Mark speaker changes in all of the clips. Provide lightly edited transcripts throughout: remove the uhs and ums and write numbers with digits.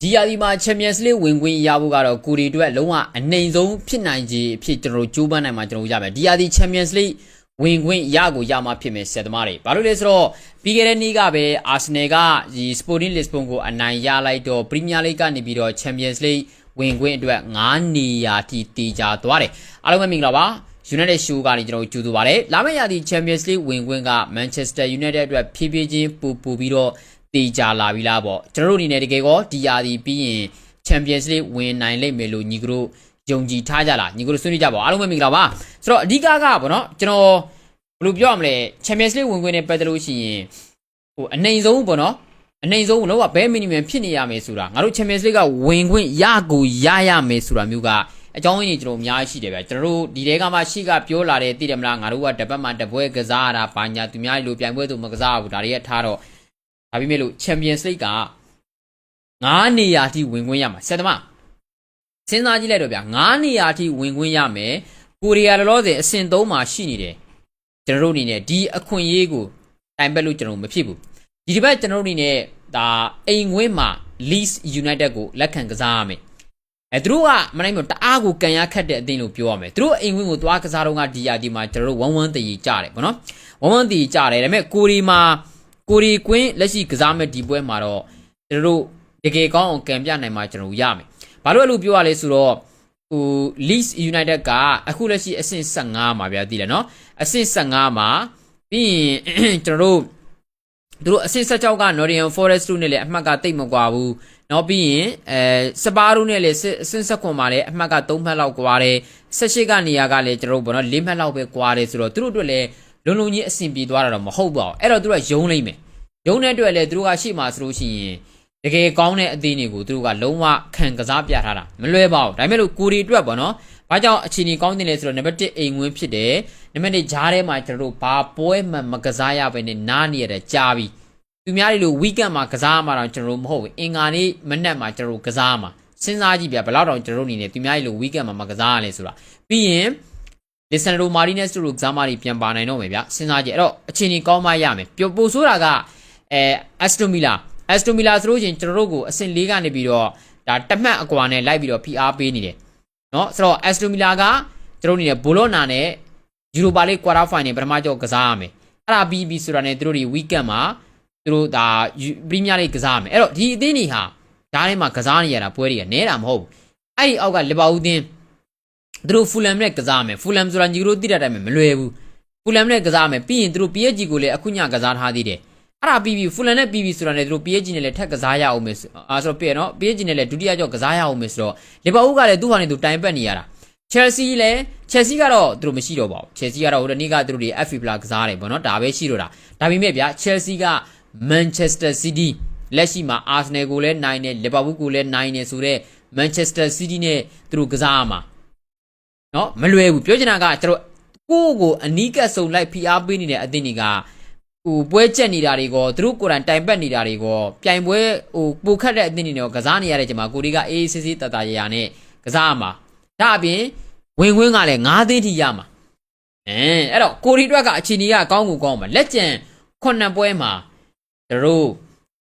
Speaker 1: ဒီယာဒီမှာချန်ပီယံစ်လိဝင်ခွင့်ရဖို့ကတော့ကိုရီအတွက်လုံးဝအနိုင်ဆုံးဖြစ်နိုင်ခြေအဖြစ်ကျွန်တော်တို့ကြိုးပမ်းနိုင်မှာကျွန်တော်ရမယ်ဒီယာဒီချန်ပီယံစ်လိဝင်ခွင့်ရကိုရမှာဖြစ်မယ်ဆက်သမားတွေဘာလို့လဲဆိုတော့ပြီးခဲ့တဲ့နေ့ကပဲအာဆင်နယ်ကဒီ Sporting Lisbon ကိုအနိုင်ရလိုက်တော့ Premier League ကနေပြီးတော့ Champions League ဝင်ခွင့်အတွက်9နေရာထိတီးကြသွားတယ်အားလုံးပဲမင်္ဂလာပါ United Show ကနေကျွန်တော်ကြိုးဆိုပါတယ်လာမယ့်ရာသီ Champions League ဝင်ခွင့်က Manchester United အတွက်ဖြည်းဖြည်းချင်းပူပြီးတော့တီးကြလာပြီလားပေါ့ကျွန်တော်တို့အနေနဲ့တကယ်ကောဒီရာသီပြီးရင် Champions League ဝင်နိုင်လိမ့်မယ်လို့ညီကတို့ယုံကြည်ထားကြလားညီကတို့ဆွေးနွေးကြပါအားလုံးပဲမင်္ဂလာပါဆိုတော့အဓိကကပေါ့နော်ကျွန်တော်ဘယ်လိုပြောရမလဲ Champions League ဝင်ခွင့်နဲ့ပတ်သက်လို့ရှိရင်ဟိုအနိုင်ဆုံးပေါ့နော်အနိုင်ဆုံးလောကဘဲ minimum ဖြစ်နေရမယ်ဆိုတာငါတို့ Champions League ကဝင်ခွင့်ရကိုရမယ်ဆိုတာမျိုးကအကြောင်းရင်းကျွန်တော်အများကြီးရှိတယ်ဗျကျွန်တော်တို့ဒီတဲကမှရှေ့ကပြောလာတယ်သိတယ်မလားငါတို့ကတပတ်မှတပွဲကစားရတာဘာညာသူများလိုပြိုင်ပွဲသူမကစားဘူးဒါတွေကထားတော့ဒါပေမဲ့လို့ Champions League က9နေရာထိဝင်ခွင့်ရမှာဆက်သမားစဉ်းစားကြည့်လိုက်တော့ဗျ9နေရာထိဝင်ခွင့်ရမယ်ကိုရီးယားလောလောဆယ်အဆင့်3မှာရှိနေတယ်ကျွန်တော်တို့အနေနဲ့ဒီအခွင့်အရေးကိုတိုင်ပတ်လို့ကျွန်တော်မဖြစ်ဘူးဒီတစ်ပတ်ကျွန်တော်တို့အနေနဲ့ဒါအိမ်ဝင်းမှာ Leeds United ကိုလက်ခံကစားရမယ်သူတို့ကမနိုင်မတအားကိုကန်ရခတ်တဲ့အသင်းလို့ပြောရမယ်သူတို့အိမ်ဝင်းကိုသွားကစားတော့ကဒီယာဒီမှာကျွန်တော်တို့1-1တည်ကြတယ်ပေါ့နော်1-1တည်ကြတယ်ဒါပေမဲ့ကိုရီကွင်းလက်ရှိကစားမဲ့ဒီပွဲမှာတော့ကျွန်တော်တို့တကယ်ကောင်းအောင်ကန်ပြနိုင်မှာကျွန်တော်ရမယ်ဘာလို့အဲ့လိုပြောရလဲဆိုတော့ဟို Leeds United ကအခုလက်ရှိအဆင့်15မှာဗျာသိလဲနော်အဆင့်15မှာပြီးရင်ကျွန်တော်တို့အဆင့်16က Nottingham Forest တို့နဲ့လည်းအမှတ်ကတိတ်မကွာဘူးနောက်ပြီးရင်စပါးတို့နဲ့လည်းအဆင့်16မှာလည်းအမှတ်က3မှတ်လောက်ကွာတယ်18ကနေရာကလည်းကျွန်တော်တို့ဘောနော်4မှတ်လောက်ပဲကွာတယ်ဆိုတော့သူတို့အတွက်လည်းလုံလုံကြီးအဆင်ပြေသွားတာတော့မဟုတ်ပါဘူးအဲ့တော့သူတို့ကယုံလိမ့်မယ်ယုံတဲ့အတွက်လည်းသူတို့ကရှေ့မှာဆိုလို့ရှိရင်တကယ်ကောင်းတဲ့အသင်းတွေကိုသူတို့ကလုံးဝခံကစားပြထားတာမလွယ်ပါဘူးဒါပေမဲ့လို့ကိုရီအတွက်ပေါ့နော်ဘာကြောင့်အခြေအနေကောင်းတင်လဲဆိုတော့နံပါတ်1အိမ်ဝင်ဖြစ်တယ်နံပါတ်2ဂျားထဲမှာကျွန်တော်တို့ဘာပွဲမှမကစားရဘဲနဲ့နားနေရတဲ့ကြားပြီးသူများတွေလို့ weekend မှာကစားမှာတော့ကျွန်တော်တို့မဟုတ်ဘူးအင်္ဂါနေ့မနက်မှာကျွန်တော်တို့ကစားမှာစဉ်းစားကြည့်ဗျဘယ်လောက်တောင်ကျွန်တော်တို့အနေနဲ့သူများတွေလို့ weekend မှာမကစားရလဲဆိုတာပြီးရင်Lisandro Martinez တို့ကစားမတွေပြန်ပါနိုင်တော့မယ်ဗျစဉ်းစားကြည့်အဲ့တော့အခြေအနေကောင်းမှရမယ်ပို့ဆိုတာကAston Villa ဆိုလို့ချင်းကျွန်တော်တို့ကိုအဆင့်4ကနေပြီးတော့ဒါတမှတ်အကွာနဲ့လိုက်ပြီးတော့ PR ပေးနေတယ်เนาะဆိုတော့ Aston Villa ကကျွန်တော်တို့အနေနဲ့ Bologna နဲ့ Europa League Quarter Final ပထမကြောကစားရမယ်အဲ့ဒါပြီးဆိုတာနဲ့သူတို့ဒီ weekend မှာသူတို့ဒါ Premier League ကစားရမယ်အဲ့တော့ဒီအသင်းတွေဟာဓာတ်ထဲမှာကစားနေရတာပွဲတွေကနဲတာမဟုတ်ဘူးအဲ့ဒီအောက်ကလီဗာပူးအသင်းသူတို့ Fulham နဲ့ကစားမယ် Fulham ဆိုတာညီတို့သိတဲ့အတိုင်းပဲမလွယ်ဘူး Fulham နဲ့ကစားမယ်ပြီးရင်သူတို့ PSG ကိုလည်းအခုညကစားထားသေးတယ်အဲ့ဒါပြီးFulham နဲ့ပြီးဆိုတာနဲ့သူတို့ PSG နဲ့လည်းထပ်ကစားရအောင်မယ်ဆိုတော့ပြည့်နော် PSG နဲ့လည်းဒုတိယကြောက်ကစားရအောင်မယ်ဆိုတော့လီဗာပူးကလည်းသူ့ဟာနဲ့သူတိုင်ပတ်နေရတာ Chelsea ကတော့သူတို့မရှိတော့ပါဘူး Chelsea ကတော့ဟိုတနေ့ကသူတို့ဒီ FA Plus ကစားတယ်ပေါ့နော်ဒါပဲရှိတော့တာဒါပေမဲ့ဗျာ Chelsea က Manchester City လက်ရှိမှာ Arsenal ကိုလည်းနိုင်တယ်လီဗာပူးကိုလည်းနိုင်တယ်ဆိုတော့ Manchester City နဲ့သူတို့ကစားရမှာနော်မလွယ်ဘူးပြောချင်တာကကျွန်တော်ကိုအနီးကပ်ဆုံးလိုက် PR ပေးနေတဲ့အသင်းတွေကဟိုပွဲချက်နေတာတွေကိုသူတို့ကိုယ်တိုင်တိုင်ပတ်နေတာတွေကိုပြိုင်ပွဲဟိုပိုခတ်တဲ့အသင်းတွေနဲ့ကစားနေရတဲ့ချိန်မှာကိုဒီကအေးစစ်စစ်တတရရနဲ့ကစားရမှာဒါအပြင်ဝင်ခွင့်ကလည်း9သိန်းထိရမှာအဲ့တော့ကိုဒီအတွက်ကအခြေအနေကကောင်းကိုကောင်းမှာလက်ကျန်9ပွဲမှာတို့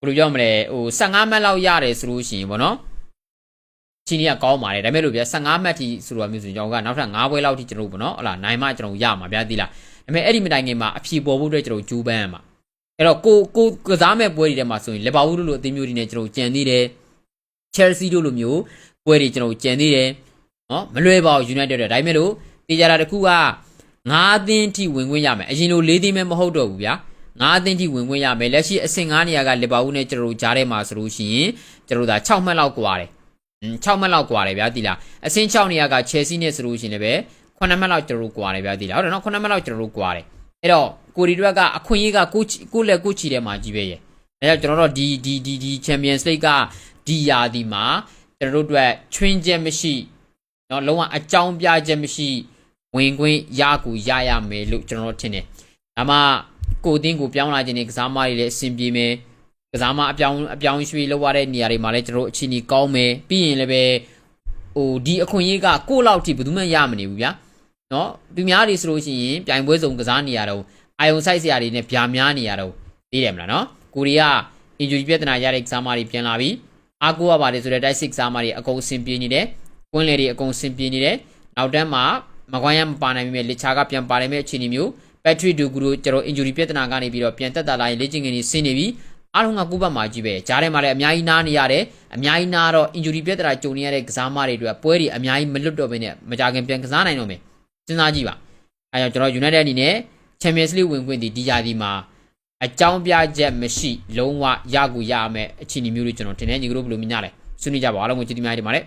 Speaker 1: ဘယ်လိုပြောမလဲဟို15မှတ်လောက်ရတယ်ဆိုလို့ရှိရင်ဗောနော်အခြေအနေကကောင်းပါတယ်ဒါပေမဲ့လို့ဗျာ15မှတ်ထိဆိုတော့မျိုးဆိုကျွန်တော်ကနောက်ထပ်9ပွဲလောက်ထိကျွန်တော်ဗောနော်ဟလာနိုင်မှကျွန်တော်ရမှာဗျာသိလားဒါပေမဲ့အဲ့ဒီမတိုင်ခင်မှာအဖြေပေါ်ဖို့အတွက်ကျွန်တော်ဂျူးပန်းရမှာအဲ့တော့ကိုကစားမဲ့ပွဲတွေထဲမှာဆိုရင်လီဗာပူးတို့လိုအသင်းမျိုးတွေနဲ့ကျွန်တော်ကြံသေးတယ် Chelsea တို့လိုမျိုးပွဲတွေကျွန်တော်ကြံသေးတယ်နော်မလွယ်ပါဘူး United တွေဒါပေမဲ့လို့တေချာတာတစ်ခုက9သင်းထိဝင်ခွင့်ရမယ်အရင်လို4သင်းပဲမဟုတ်တော့ဘူးဗျာ9သင်းထိဝင်ခွင့်ရမယ်လက်ရှိအဆင့်9နေရာကလီဗာပူးနဲ့ကျွန်တော်ကြားထဲမှာဆိုလို့ရှိရင်ကျွန်တော်ဒါ6မှတ်လောက်ကွာတယ်6မှတ်လောက်ကွာတယ်ဗျာသိလားအဆင့်6နေရာက Chelsea နဲ့ဆိုလို့ရှိရင်လည်းပဲ9မှတ်လောက်ကျွန်တော်ကွာတယ်ဗျာသိလားဟုတ်တယ်နော်9မှတ်လောက်ကျွန်တော်ကွာတယ်အဲ့တော့ကိုရီတွက်ကအခွင့်အရေးကကိုလက်ကိုချီထဲမှာကြီးပဲရဲ့ဒါကြောင့်ကျွန်တော်တို့ဒီ Champions League ကဒီယာဒီမှာကျွန်တော်တို့အတွက်ချွင်းချက်မရှိနော်လုံးဝအကြောင်းပြချက်မရှိဝင်ခွင့်ရကူရမယ်လို့ကျွန်တော်ထင်တယ်ဒါမှကိုအသင်းကိုပြောင်းလာခြင်းနဲ့ကစားမတွေလည်းအဆင်ပြေမယ်ကစားမအပြောင်းရွှေ့လောက်ရတဲ့နေရာတွေမှာလည်းကျွန်တော်အခြေအနေကောင်းမယ်ပြီးရင်လည်းပဲဟိုဒီအခွင့်အရေးကကိုယ့်လောက်ထိဘယ်သူမှရမနေဘူးဗျာနော်သူများတွေဆိုလို့ရှိရင်ပြိုင်ပွဲစုံကစားနေရတော့အာယုံဆိုင်စရာတွေနဲ့ဗျာများနေရတော့သိတယ်မလားနော်ကိုရီးယား injury ပြဿနာရတဲ့ကစားမတွေပြန်လာပြီ အားကိုးရပါတယ်ဆိုတဲ့တိုက်စစ်ကစားမတွေအကုန်အဆင်ပြေနေတယ်ကွင်းလေတွေအကုန်အဆင်ပြေနေတယ်နောက်တန်းမှာမကွမ်းရမပါနိုင်ပေမဲ့လစ်ချာကပြန်ပါနိုင်မဲ့အခြေအနေမျိုး Patrick Dugu တို့ကျွန်တော် injury ပြဿနာကနေပြီးတော့ပြန်တက်တာလာရင်လေ့ကျင့်ခင်းတွေဆင်းနေပြီအားလုံးကကိုယ့်ဘက်မှာကြီးပဲဂျားထဲမှာလည်းအများကြီးနားနေရတယ်အများကြီးနားတော့ injury ပြဿနာကြုံနေရတဲ့ကစားမတွေအတွက်ပွဲတွေအများကြီးမလွတ်တော့ဘဲနဲ့မကြခင်ပြန်ကစားနိုင်တော့မယ်စဉ်းစားကြည့်ပါအဲကြောင့်ကျွန်တော် United အနေနဲ့ Champions League ဝင်ခွင့်ဒီရာသီမှာအကြောင်းပြချက်မရှိလုံးဝရကူရမယ်အခြေအနေမျိုးတွေကျွန်တော်ထင်တယ်ညီကတို့ဘယ်လိုမြင်ကြလဲဆွေးနွေးကြပါအားလုံးကိုကျေးဇူးများတင်ပါတယ်